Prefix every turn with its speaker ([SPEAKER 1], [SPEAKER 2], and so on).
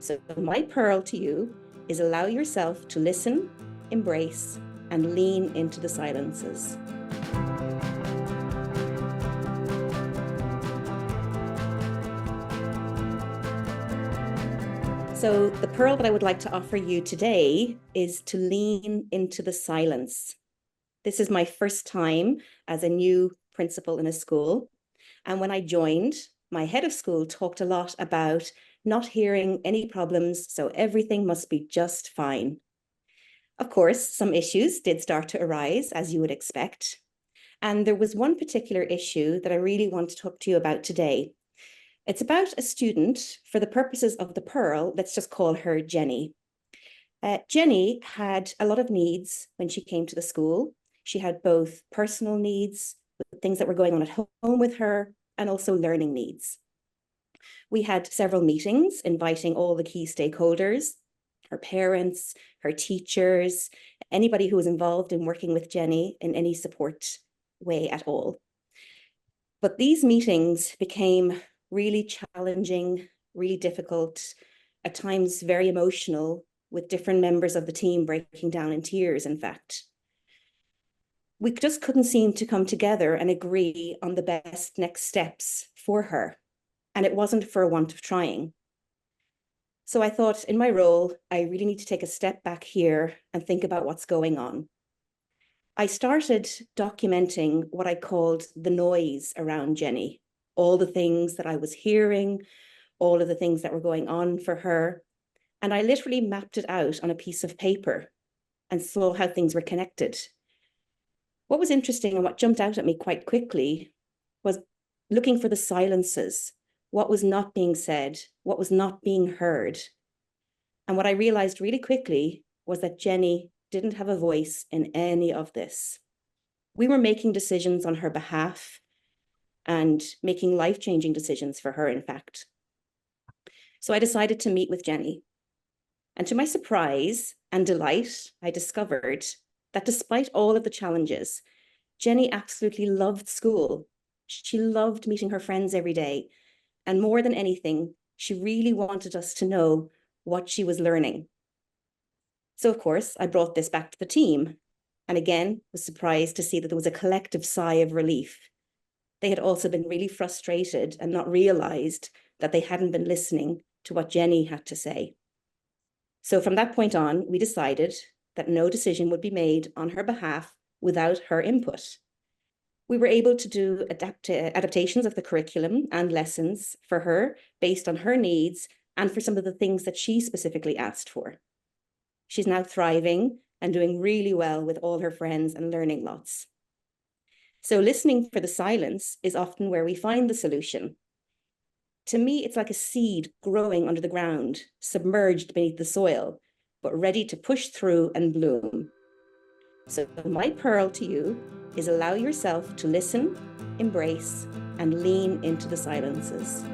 [SPEAKER 1] So my pearl to you is allow yourself to listen, embrace, and lean into the silences. So the pearl that I would like to offer you today is to lean into the silence. This is my first time as a new principal in a school. And when I joined, my head of school talked a lot about not hearing any problems, so everything must be just fine. Of course, some issues did start to arise, as you would expect. And there was one particular issue that I really want to talk to you about today. It's about a student. For the purposes of the pearl, let's just call her Jenny. Jenny had a lot of needs when she came to the school. She had both personal needs, things that were going on at home with her, and also learning needs. We had several meetings inviting all the key stakeholders, her parents, her teachers, anybody who was involved in working with Jenny in any support way at all. But these meetings became really challenging, really difficult, at times very emotional, with different members of the team breaking down in tears, in fact. We just couldn't seem to come together and agree on the best next steps for her. And it wasn't for a want of trying. So I thought, in my role, I really need to take a step back here and think about what's going on. I started documenting what I called the noise around Jenny, all the things that I was hearing, all of the things that were going on for her. And I literally mapped it out on a piece of paper and saw how things were connected. What was interesting and what jumped out at me quite quickly was looking for the silences, what was not being said, what was not being heard. And what I realized really quickly was that Jenny didn't have a voice in any of this. We were making decisions on her behalf and making life-changing decisions for her, in fact. So I decided to meet with Jenny. And to my surprise and delight, I discovered that despite all of the challenges, Jenny absolutely loved school. She loved meeting her friends every day. And more than anything, she really wanted us to know what she was learning. So, of course, I brought this back to the team, and again, was surprised to see that there was a collective sigh of relief. They had also been really frustrated and not realized that they hadn't been listening to what Jenny had to say. So from that point on, we decided that no decision would be made on her behalf without her input. We were able to do adaptations of the curriculum and lessons for her based on her needs and for some of the things that she specifically asked for. She's now thriving and doing really well with all her friends and learning lots. So listening for the silence is often where we find the solution. To me, it's like a seed growing under the ground, submerged beneath the soil, but ready to push through and bloom. So my pearl to you is allow yourself to listen, embrace, and lean into the silences.